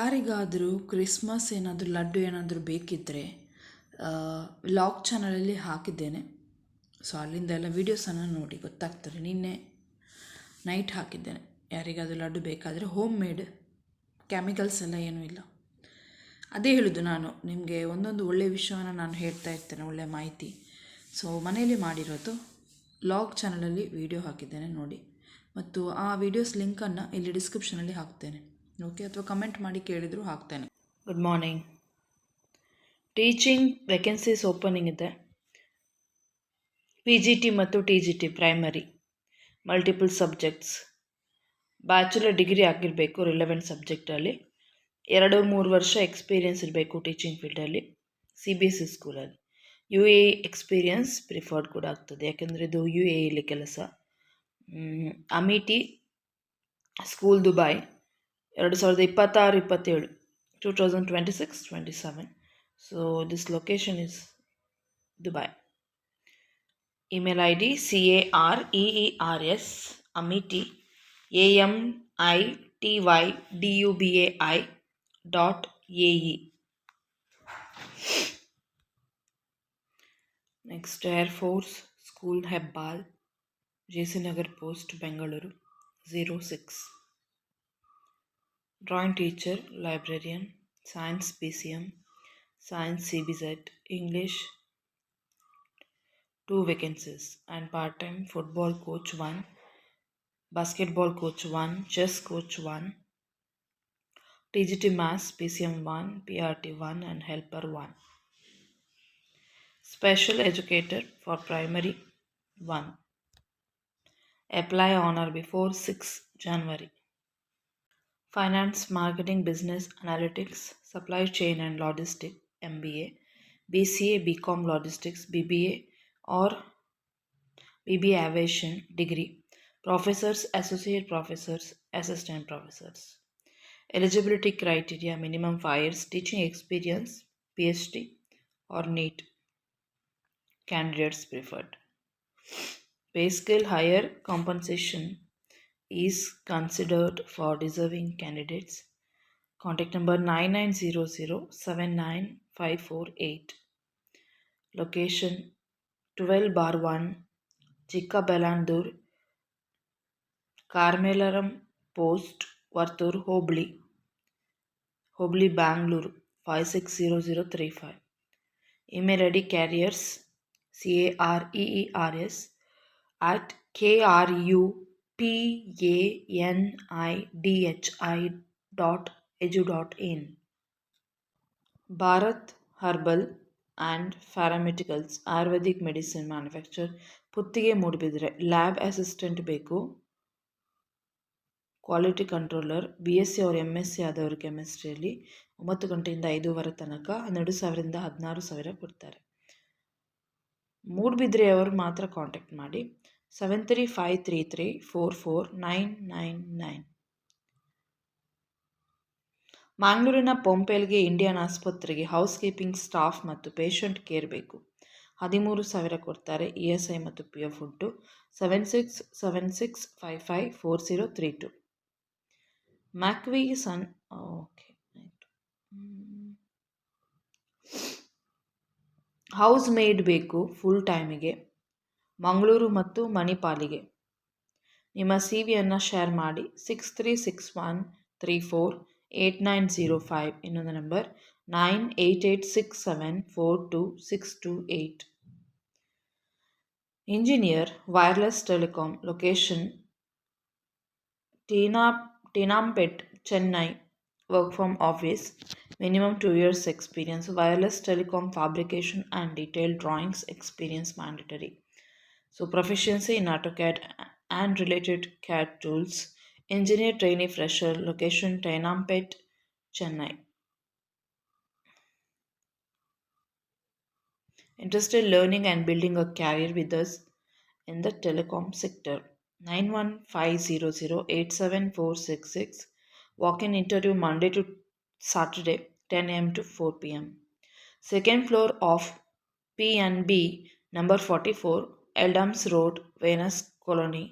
ಯಾರಿಗಾದರೂ ಕ್ರಿಸ್ಮಸ್ ಏನಾದರೂ ಲಡ್ಡು ಏನಾದರೂ ಬೇಕಿದ್ದರೆ ವ್ಲಾಗ್ ಚಾನಲಲ್ಲಿ ಹಾಕಿದ್ದೇನೆ. ಸೊ ಅಲ್ಲಿಂದ ಎಲ್ಲ ವೀಡಿಯೋಸನ್ನು ನೋಡಿ ಗೊತ್ತಾಗ್ತದೆ. ನಿನ್ನೆ ನೈಟ್ ಹಾಕಿದ್ದೇನೆ. ಯಾರಿಗಾದರೂ ಲಡ್ಡು ಬೇಕಾದರೆ ಹೋಮ್ ಮೇಡ್, ಕೆಮಿಕಲ್ಸ್ ಎಲ್ಲ ಏನೂ ಇಲ್ಲ. ಅದೇ ಹೇಳೋದು, ನಾನು ನಿಮಗೆ ಒಂದೊಂದು ಒಳ್ಳೆಯ ವಿಷಯವನ್ನು ನಾನು ಹೇಳ್ತಾ ಇರ್ತೇನೆ, ಒಳ್ಳೆಯ ಮಾಹಿತಿ. ಸೊ ಮನೆಯಲ್ಲಿ ಮಾಡಿರೋದು ವ್ಲಾಗ್ ಚಾನಲಲ್ಲಿ ವೀಡಿಯೋ ಹಾಕಿದ್ದೇನೆ ನೋಡಿ. ಮತ್ತು ಆ ವೀಡಿಯೋಸ್ ಲಿಂಕನ್ನು ಇಲ್ಲಿ ಡಿಸ್ಕ್ರಿಪ್ಷನಲ್ಲಿ ಹಾಕ್ತೇನೆ, ಓಕೆ? ಅಥವಾ ಕಮೆಂಟ್ ಮಾಡಿ ಕೇಳಿದರೂ ಹಾಕ್ತೇನೆ. Good morning. Teaching vacancies opening ಇದೆ. PGT ಮತ್ತು TGT primary, multiple subjects, bachelor degree ಆಗಿರಬೇಕು ರಿಲೆವೆಂಟ್ ಸಬ್ಜೆಕ್ಟಲ್ಲಿ, 2-3 ವರ್ಷ ಎಕ್ಸ್ಪೀರಿಯೆನ್ಸ್ ಇರಬೇಕು ಟೀಚಿಂಗ್ ಫೀಲ್ಡಲ್ಲಿ, CBSE ಸ್ಕೂಲಲ್ಲಿ. UAE ಎಕ್ಸ್ಪೀರಿಯೆನ್ಸ್ ಪ್ರಿಫರ್ಡ್ ಕೂಡ ಆಗ್ತದೆ, ಯಾಕೆಂದರೆ ಇದು UAEಲಿ ಕೆಲಸ. Amity school Dubai, 2026-27, 2026-27. So this location is Dubai. Email ID CAREERS Amity AMITYDUBAI.AE. Next, Air Force School Hebbal, JC Nagar Post, Bengaluru 06. Drawing teacher, librarian, science PCM, science CBZ, English 2 vacancies, and part-time football coach 1, basketball coach 1, chess coach 1, TGT Maths PCM 1, PRT 1, and helper 1. Special educator for primary 1. Apply on or before 6 January. Finance, Marketing, Business Analytics, Supply Chain and Logistics MBA, BCA, BCom Logistics, BBA or BBA Aviation degree, professors, associate professors, assistant professors. Eligibility criteria: minimum 5 years teaching experience, PhD or NEET. Candidates preferred. Pay scale higher, compensation is considered for deserving candidates. Contact number 9900799548. Location 12/1 Chikkabelandur, Carmelaram Post, Vartur, Hobli, Bangalore 560035. Email ID carriers CAREERS at KRUPANIDHI.edu.in. Bharat Herbal and Pharmaceuticals, Ayurvedic medicine manufacturer, Puttige Moodbidri. Lab assistant ಬೇಕು, quality controller, BSc or MSc ಆದವರು ಕೆಮಿಸ್ಟ್ರಿಯಲ್ಲಿ. 9 ಗಂಟೆಯಿಂದ 5:15 ತನಕ, 12,000ರಿಂದ 16,000 ಕೊಡ್ತಾರೆ. ಮೂಡಬಿದ್ರೆಯವರು ಮಾತ್ರ contact ಮಾಡಿ. 7353344999. ಮ್ಯಾಂಗ್ಳೂರಿನ ಪೊಂಪೆಲ್ಗೆ Indian ಆಸ್ಪತ್ರೆಗೆ house keeping staff ಮತ್ತು patient care ಬೇಕು. 13,000 ಕೊಡ್ತಾರೆ. ESI ಮತ್ತು PF ಉಂಟು. 7676554032. ಮ್ಯಾಕ್ವಿ ಸನ್ ಓಕೆ ಹೌಸ್ ಮೇಡ್ ಬೇಕು ಫುಲ್ ಟೈಮಿಗೆ, ಮಂಗಳೂರು ಮತ್ತು ಮಣಿಪಾಲಿಗೆ. ನಿಮ್ಮ CVಯನ್ನು ಶೇರ್ ಮಾಡಿ. 6361348905. ಇನ್ನೊಂದು number 9886742628. Engineer, wireless telecom, location Teynampet, Chennai. Work from office, minimum 2 years experience. Wireless telecom fabrication and detailed drawings experience mandatory. So proficiency in AutoCAD and related CAD tools. Engineer trainee fresher. Location Tenampet, Chennai. Interested learning and building a career with us in the telecom sector. 9150087466. Walk-in interview Monday to Saturday 10 a.m. to 4 p.m. Second floor of P&B number 44, Eldams Road, Venus Colony,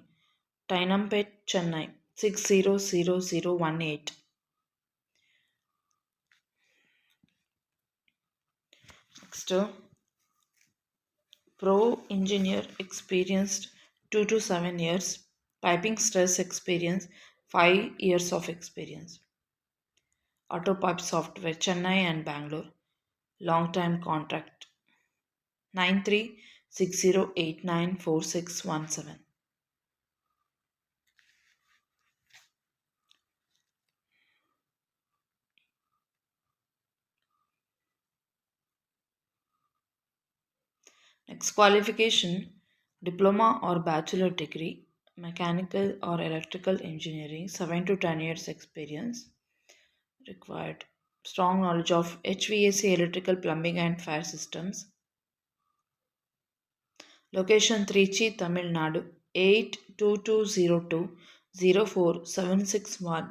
Tenampet, Chennai 600018. Next pro engineer experienced 2 to 7 years, piping stress experience 5 years of experience. Autopipe software Chennai and Bangalore, long time contract 9360894617. Next qualification, diploma or bachelor degree, mechanical or electrical engineering, 7 to 10 years experience required. Strong knowledge of HVAC, electrical, plumbing and fire systems. Location Trichy, Tamil Nadu 8220204761.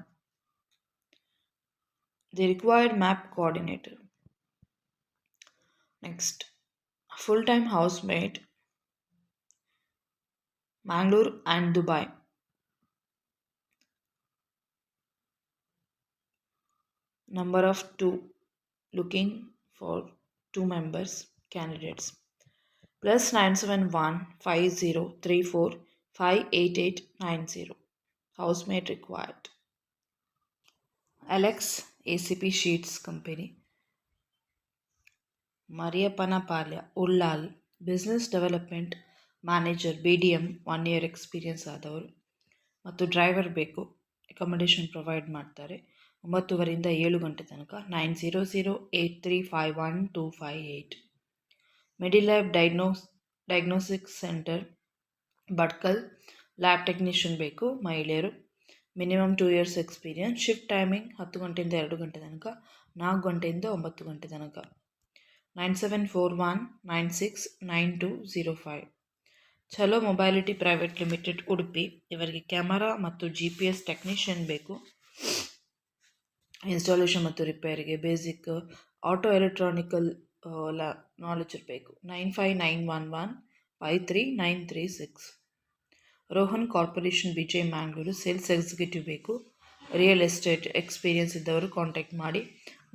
The required map coordinator. Next, full-time housemate, Mangalore and Dubai. Number of 2, looking for 2 members candidates. +971 5034 58890. Housemate required. Alex ACP Sheets Company, Mariappanapalya, Ullal, Business Development Manager BDM 1 year experience ಆದವರು ಮತ್ತು driver ಬೇಕು. Accommodation provide ಮಾಡ್ತಾರೆ. 9 to 7 ಗಂಟೆ ತನಕ. 9008351258. ಮೆಡಿಲ್ಯಾಬ್ diagnostics centre Badkal, lab technician ಬೇಕು, ಮಹಿಳೆಯರು. Minimum 2 years experience. Shift timing 10 ಗಂಟೆಯಿಂದ 2 ಗಂಟೆ ತನಕ, 4 ಗಂಟೆಯಿಂದ 9 ಗಂಟೆ ತನಕ. 9741969205. ಛಲೋ ಮೊಬೈಲಿಟಿ ಪ್ರೈವೇಟ್ ಲಿಮಿಟೆಡ್ ಉಡುಪಿ, ಇವರಿಗೆ ಕ್ಯಾಮರಾ ಮತ್ತು GPS ಟೆಕ್ನಿಷಿಯನ್ ಬೇಕು. ಇನ್ಸ್ಟಾಲೇಷನ್ ಮತ್ತು ರಿಪೇರಿಗೆ ಬೇಸಿಕ್ ಆಟೋ ಎಲೆಕ್ಟ್ರಾನಿಕಲ್ ನಾಲೆಜ್ ಇರಬೇಕು. 9591153936. Rohan corporation Vijay Mangalore, sales executive ಬೇಕು. ರಿಯಲ್ ಎಸ್ಟೇಟ್ ಎಕ್ಸ್ಪೀರಿಯನ್ಸ್ ಇದ್ದವರು ಕಾಂಟ್ಯಾಕ್ಟ್ ಮಾಡಿ.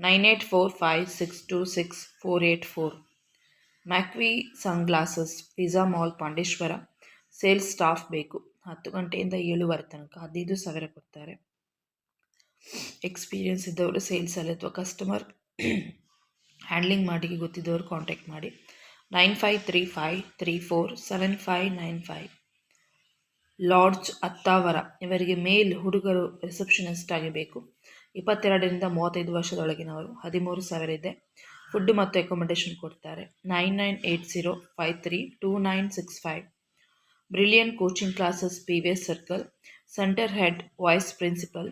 9845626484. ಮ್ಯಾಕ್ವಿ sunglasses, pizza mall, Pandeshwar, sales staff ಬೇಕು. 10 ಗಂಟೆಯಿಂದ 7:30 ತನಕ. 15,000 ಕೊಡ್ತಾರೆ. ಎಕ್ಸ್ಪೀರಿಯನ್ಸ್ ಇದ್ದವರು ಸೇಲ್ಸಲ್ಲಿ ಅಥವಾ ಕಸ್ಟಮರ್ ಹ್ಯಾಂಡ್ಲಿಂಗ್ ಮಾಡಿ ಗೊತ್ತಿದ್ದವರು ಕಾಂಟ್ಯಾಕ್ಟ್ ಮಾಡಿ. 9535347595. ಲಾಡ್ಜ್ ಅತ್ತಾವರ, ಇವರಿಗೆ ಮೇಲ್ ಹುಡುಗರು ರಿಸೆಪ್ಷನಿಸ್ಟ್ ಆಗಿ ಬೇಕು. 22ರಿಂದ 35 ವರ್ಷದೊಳಗಿನವರು. 13,000 ಇದೆ. ಫುಡ್ ಮತ್ತು ಅಕಾಮಡೇಷನ್ ಕೊಡ್ತಾರೆ. 9980532965. Brilliant coaching classes, PVS circle, centre head, vice principal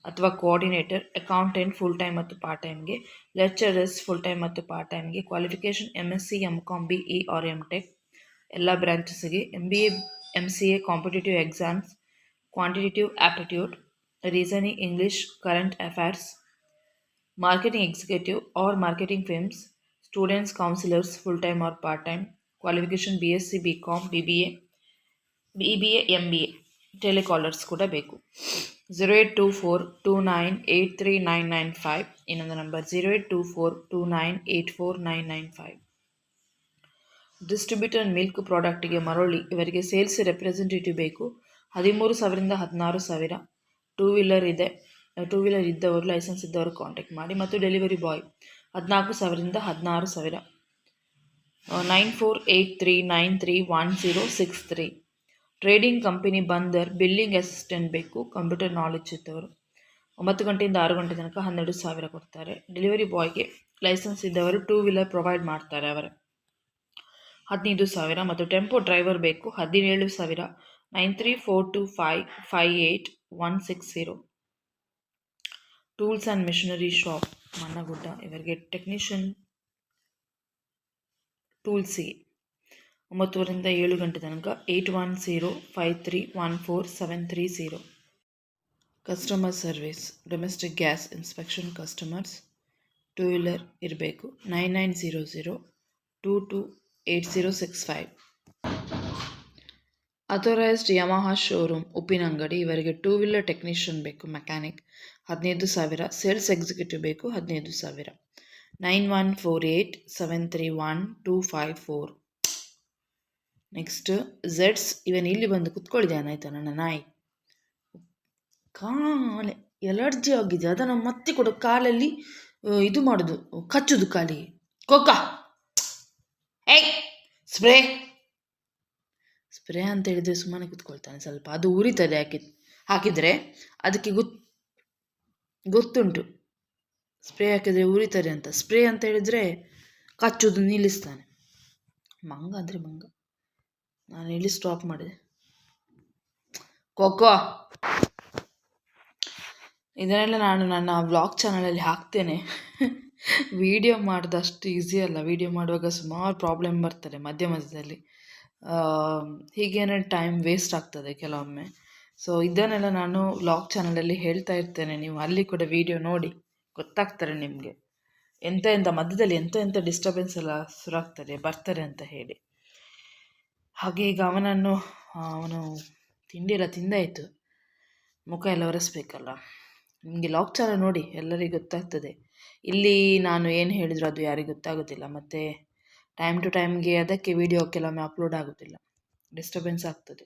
ಅಥವಾ ಕೋಆರ್ಡಿನೇಟರ್, ಅಕೌಂಟೆಂಟ್ ಫುಲ್ ಟೈಮ್ ಮತ್ತು ಪಾರ್ಟ್ ಟೈಮ್ಗೆ, ಲೆಕ್ಚರರ್ಸ್ ಫುಲ್ ಟೈಮ್ ಮತ್ತು ಪಾರ್ಟ್ ಟೈಮ್ಗೆ. Qualification MSc, MCom, BE or MTech ಎಲ್ಲ ಬ್ರಾಂಚಸ್ಗೆ. MBA, MCA, competitive exams, quantitative aptitude, reasoning, English, current affairs. Marketing executive or marketing firms, students counsellors full time or part time. Qualification BSc, BCom, BBA, MBA, telecallers ಕೂಡ ಬೇಕು. 082429839995. ಇನ್ನೊಂದು number 082429849995. Distributor milk ಪ್ರಾಡಕ್ಟ್ಗೆ ಮರಳಿ, ಇವರಿಗೆ sales representative ಬೇಕು. 13,000ರಿಂದ 16,000. Two wheeler ಇದ್ದವರು, licence ಇದ್ದವರು contact ಮಾಡಿ. ಮತ್ತು ಡೆಲಿವರಿ ಬಾಯ್ 14,000ರಿಂದ 16,000. 9483931063. ಟ್ರೇಡಿಂಗ್ ಕಂಪನಿ ಬಂದರ್, ಬಿಲ್ಲಿಂಗ್ ಅಸಿಸ್ಟೆಂಟ್ ಬೇಕು. ಕಂಪ್ಯೂಟರ್ ನಾಲೆಜ್ ಇದ್ದವರು. 9 ಗಂಟೆಯಿಂದ 6 ಗಂಟೆ ತನಕ. 12,000 ಕೊಡ್ತಾರೆ. ಡೆಲಿವರಿ ಬಾಯ್ಗೆ ಲೈಸೆನ್ಸ್ ಇದ್ದವರು, ಟೂ ವೀಲರ್ ಪ್ರೊವೈಡ್ ಮಾಡ್ತಾರೆ ಅವರ. 15,000. ಮತ್ತು ಟೆಂಪೋ ಡ್ರೈವರ್ ಬೇಕು. 17,000. 9342558160. ಟೂಲ್ಸ್ ಆ್ಯಂಡ್ ಮಿಷನರಿ ಶಾಪ್, ಮನ್ನಗುಡ್ಡ, ಇವರಿಗೆ ಟೆಕ್ನಿಷಿಯನ್ ಟೂಲ್ಸಿಗೆ. 9ರಿಂದ 7 ಗಂಟೆ ತನಕ. 8105314730. Customer service, domestic gas inspection customers, two wheeler ಇರಬೇಕು. 9900228065. ಅಥೋರೈಸ್ಡ್ ಯಮಹಾ ಶೋರೂಮ್, ಉಪ್ಪಿನಂಗಡಿ, ಇವರಿಗೆ ಟೂ ವೀಲರ್ ಟೆಕ್ನಿಷಿಯನ್ ಬೇಕು, ಮೆಕ್ಯಾನಿಕ್. 15,000. ಸೇಲ್ಸ್ ಎಕ್ಸಿಕ್ಯೂಟಿವ್ ಬೇಕು. 15,000. 9148731254. ನೆಕ್ಸ್ಟ್ ಝೆಡ್ಸ್ ಇವನ್ ಇಲ್ಲಿ ಬಂದು ಕುತ್ಕೊಳ್ಳಿದ್ದಾನೆ ಆಯಿತಾ ನನ್ನ ನಾಯಿ. ಕಾಲೆ ಎಲರ್ಜಿ ಆಗಿದೆ, ಅದನ್ನು ಮತ್ತೆ ಕೂಡ ಕಾಲಲ್ಲಿ ಇದು ಮಾಡೋದು, ಕಚ್ಚುದು ಕಾಲಿಗೆ. ಕೊಕ್ಕ ಏಯ್ ಸ್ಪ್ರೇ ಸ್ಪ್ರೇ ಅಂತ ಹೇಳಿದರೆ ಸುಮ್ಮನೆ ಕುತ್ಕೊಳ್ತಾನೆ. ಸ್ವಲ್ಪ ಅದು ಉರಿತದೆ ಹಾಕಿದರೆ ಅದಕ್ಕೆ ಗೊತ್ತುಂಟು ಸ್ಪ್ರೇ ಹಾಕಿದರೆ ಉರಿತದೆ ಅಂತ. ಸ್ಪ್ರೇ ಅಂತ ಹೇಳಿದರೆ ಕಚ್ಚುದು ನಿಲ್ಲಿಸ್ತಾನೆ. ಮಂಗ ಅಂದರೆ ಮಂಗ. ನಾನು ಇಲ್ಲಿ ಸ್ಟಾಪ್ ಮಾಡಿದೆ. ಕೊಕ್ಕೋ ಇದನ್ನೆಲ್ಲ ನಾನು ನನ್ನ ವ್ಲಾಗ್ ಚಾನಲಲ್ಲಿ ಹಾಕ್ತೇನೆ. ವಿಡಿಯೋ ಮಾಡೋದಷ್ಟು ಈಸಿ ಅಲ್ಲ. ವಿಡಿಯೋ ಮಾಡುವಾಗ ಸುಮಾರು ಪ್ರಾಬ್ಲಮ್ ಬರ್ತದೆ ಮಧ್ಯದಲ್ಲಿ. ಹೀಗೇನೆ ಟೈಮ್ ವೇಸ್ಟ್ ಆಗ್ತದೆ ಕೆಲವೊಮ್ಮೆ. ಸೊ ಇದನ್ನೆಲ್ಲ ನಾನು ವ್ಲಾಗ್ ಚಾನಲಲ್ಲಿ ಹೇಳ್ತಾ ಇರ್ತೇನೆ. ನೀವು ಅಲ್ಲಿ ಕೂಡ ವಿಡಿಯೋ ನೋಡಿ ಗೊತ್ತಾಗ್ತಾರೆ ನಿಮಗೆ ಎಂತ ಮಧ್ಯದಲ್ಲಿ ಎಂತ ಡಿಸ್ಟರ್ಬೆನ್ಸ್ ಎಲ್ಲ ಬರ್ತಾರೆ ಅಂತ ಹೇಳಿ. ಹಾಗೆ ಈಗ ಅವನು ತಿಂಡಿ ಎಲ್ಲ ತಿಂದಾಯಿತು, ಮುಖ ಎಲ್ಲ ಒರೆಸ್ಬೇಕಲ್ಲ. ನಿಮಗೆ ವ್ಲಾಗ್ ಚಾನಲ್ ನೋಡಿ ಎಲ್ಲರಿಗೂ ಗೊತ್ತಾಗ್ತದೆ. ಇಲ್ಲಿ ನಾನು ಏನು ಹೇಳಿದ್ರು ಅದು ಯಾರಿಗೂ ಗೊತ್ತಾಗೋದಿಲ್ಲ. ಮತ್ತು ಟೈಮ್ ಟು ಟೈಮ್ಗೆ ಅದಕ್ಕೆ ವಿಡಿಯೋ ಕೆಲವೊಮ್ಮೆ ಅಪ್ಲೋಡ್ ಆಗೋದಿಲ್ಲ, ಡಿಸ್ಟರ್ಬೆನ್ಸ್ ಆಗ್ತದೆ.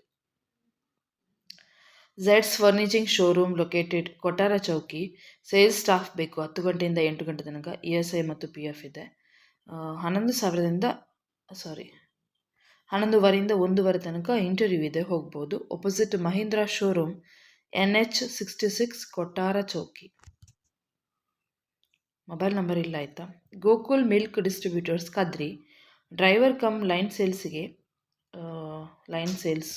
ಝೆಡ್ಸ್ ಫರ್ನಿಚಿಂಗ್ ಶೋರೂಮ್ ಲೊಕೇಟೆಡ್ ಕೊಟ್ಟಾರ ಚೌಕಿ. ಸೇಲ್ಸ್ ಸ್ಟಾಫ್ ಬೇಕು 10 ಗಂಟೆಯಿಂದ 8 ಗಂಟೆ ತನಕ. ESI ಮತ್ತು PF ಇದೆ. 11,000ರಿಂದ 11:30ರಿಂದ 1:00 ತನಕ ಇಂಟರ್ವ್ಯೂ ಇದೆ, ಹೋಗ್ಬೋದು. ಆಪೋಸಿಟ್ ಮಹೀಂದ್ರ ಶೋರೂಮ್, NH66 ಕೊಟ್ಟಾರ ಚೌಕಿ. ಮೊಬೈಲ್ ನಂಬರ್ ಇಲ್ಲ ಆಯಿತಾ. Gokul milk distributors Kadri. Driver cum line sales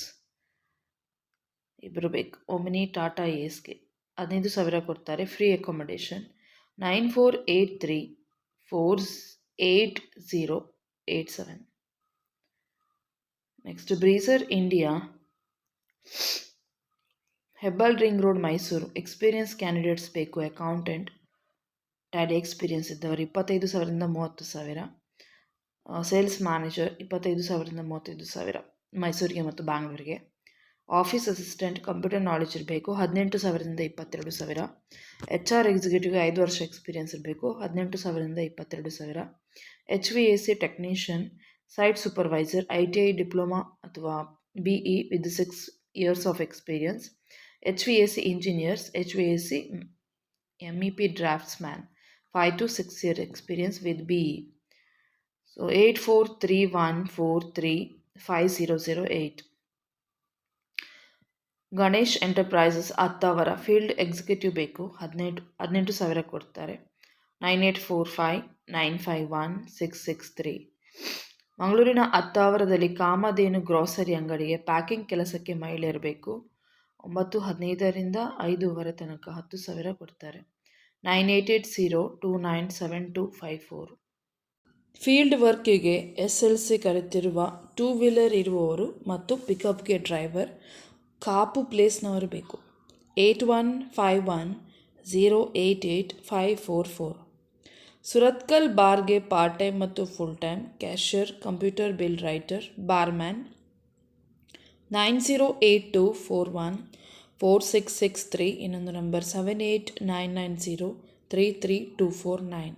ಇಬ್ಬರು ಬೇಕು. ಒಮಿನಿ ಟಾಟಾ ಏಸ್ಗೆ 15,000 ಕೊಡ್ತಾರೆ, free accommodation. 9483488087. Next Breezer India, Hebbal ring road, Mysore. Experience candidates ಬೇಕು. ಅಕೌಂಟೆಂಟ್, ಟ್ಯಾಲಿ ಎಕ್ಸ್ಪೀರಿಯನ್ಸ್ ಇದ್ದವರು 25,000ರಿಂದ 30,000. ಸೇಲ್ಸ್ ಮ್ಯಾನೇಜರ್ 25,000ರಿಂದ 35,000 ಮೈಸೂರಿಗೆ ಮತ್ತು ಬ್ಯಾಂಗ್ಳೂರಿಗೆ. ಆಫೀಸ್ ಅಸಿಸ್ಟೆಂಟ್ ಕಂಪ್ಯೂಟರ್ ನಾಲೆಜ್ ಇರಬೇಕು, 18,000ರಿಂದ 22,000. HR ಎಕ್ಸಿಕ್ಯೂಟಿವ್ 5 ವರ್ಷ ಎಕ್ಸ್ಪೀರಿಯನ್ಸ್ ಇರಬೇಕು, 18,000ರಿಂದ 22,000. HVAC technician, site supervisor, ITI diploma ಅಥವಾ BE with 6 years of experience. HVAC engineers, HVAC MEP ಡ್ರಾಫ್ಟ್ಸ್ಮ್ಯಾನ್ 5 to 6 year experience with BE. So 8431435008. Ganesh enterprises Attavar field executive ಬೇಕು, 18,000 ಕೊಡ್ತಾರೆ. 9845951663. ಮಂಗಳೂರಿನ ಅತ್ತಾವರದಲ್ಲಿ ಕಾಮಧೇನು grocery ಅಂಗಡಿಗೆ ಪ್ಯಾಕಿಂಗ್ ಕೆಲಸಕ್ಕೆ ಮಹಿಳೆ ಇರಬೇಕು. 9:15ರಿಂದ 5:00 ತನಕ 10,000 ಕೊಡ್ತಾರೆ. 9880297254. ಫೀಲ್ಡ್ ವರ್ಕಿಗೆ SLC ಕಲಿತಿರುವ 2 wheeler ಇರುವವರು ಮತ್ತು ಪಿಕಪ್ಗೆ ಡ್ರೈವರ್, ಕಾಪು ಪ್ಲೇಸ್ನವರು ಬೇಕು. 8151088544. ಸುರತ್ಕಲ್ ಬಾರ್ಗೆ ಪಾರ್ಟ್ ಟೈಮ್ ಮತ್ತು full time. Cashier, computer bill writer, barman. 9082414663. ಇನ್ನೊಂದು ನಂಬರ್ 7899033249.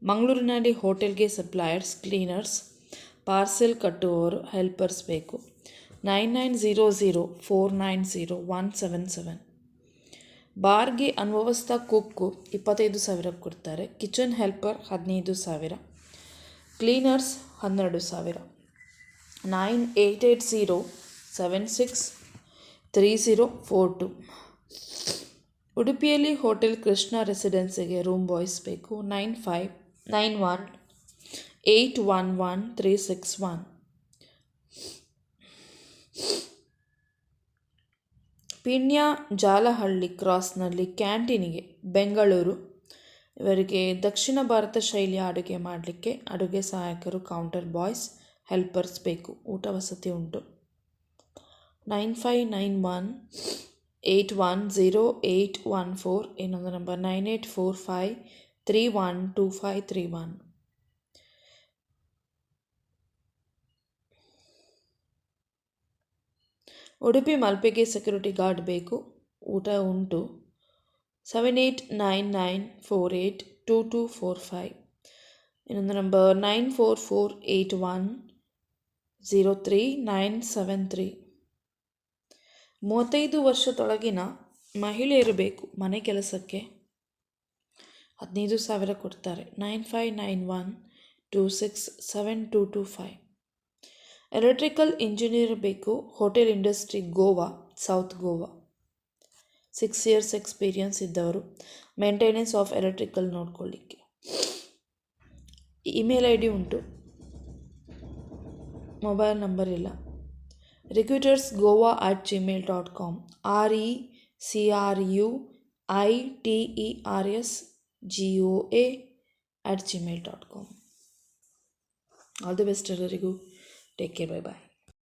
ಮಂಗಳೂರಿನಲ್ಲಿ ಹೋಟೆಲ್ಗೆ ಸಪ್ಲೈಯರ್ಸ್, ಕ್ಲೀನರ್ಸ್, ಪಾರ್ಸೆಲ್ ಕಟ್ಟುವವರು, ಹೆಲ್ಪರ್ಸ್ ಬೇಕು. 9900490177. ಬಾರ್ಗೆ ಅನ್ವವಸ್ಥ ಕುಕ್ಕು 25,000 ಕೊಡ್ತಾರೆ. Kitchen helper 15,000. ಕ್ಲೀನರ್ಸ್ 12,000. 9880763042. ಉಡುಪಿಯಲ್ಲಿ ಹೋಟೆಲ್ ಕೃಷ್ಣ ರೆಸಿಡೆನ್ಸಿಗೆ ರೂಮ್ ಬಾಯ್ಸ್ ಬೇಕು. 9591811361. ಪಿಣ್ಯ ಜಾಲಹಳ್ಳಿ ಕ್ರಾಸ್ನಲ್ಲಿ ಕ್ಯಾಂಟೀನಿಗೆ ಬೆಂಗಳೂರು. ಇವರಿಗೆ ದಕ್ಷಿಣ ಭಾರತ ಶೈಲಿಯ ಅಡುಗೆ ಮಾಡಲಿಕ್ಕೆ ಅಡುಗೆ ಸಹಾಯಕರು, ಕೌಂಟರ್ ಬಾಯ್ಸ್, ಹೆಲ್ಪರ್ಸ್ ಬೇಕು. ಊಟ ವಸತಿ ಉಂಟು. 9591810814. ಇನ್ನೊಂದು ನಂಬರ್ 9845312531. ಉಡುಪಿ ಮಲ್ಪೆಗೆ ಸೆಕ್ಯೂರಿಟಿ ಗಾರ್ಡ್ ಬೇಕು. ಊಟ ಉಂಟು. 789948 2245. ಇನ್ನೊಂದು ನಂಬರ್ 9448103973. 35 ವರ್ಷದೊಳಗಿನ ಮಹಿಳೆಯರು ಬೇಕು ಮನೆ ಕೆಲಸಕ್ಕೆ. 15,000 ಕೊಡ್ತಾರೆ. 9591267225. ಎಲೆಕ್ಟ್ರಿಕಲ್ ಇಂಜಿನಿಯರ್ ಬೇಕು, hotel industry, Goa, south Goa. 6 years experience ಇದ್ದವರು, ಮೇಂಟೆನೆನ್ಸ್ ಆಫ್ ಎಲೆಕ್ಟ್ರಿಕಲ್ ನೋಡ್ಕೊಳ್ಳಿಕ್ಕೆ. ಇಮೇಲ್ ಐ ಡಿ ಉಂಟು, ಮೊಬೈಲ್ ನಂಬರ್ ಇಲ್ಲ. recruitersgoa@gmail.com. recruitersgoa@gmail.com. All the best ಎಲ್ಲರಿಗೂ. Take care. ಬೈ ಬಾಯ್.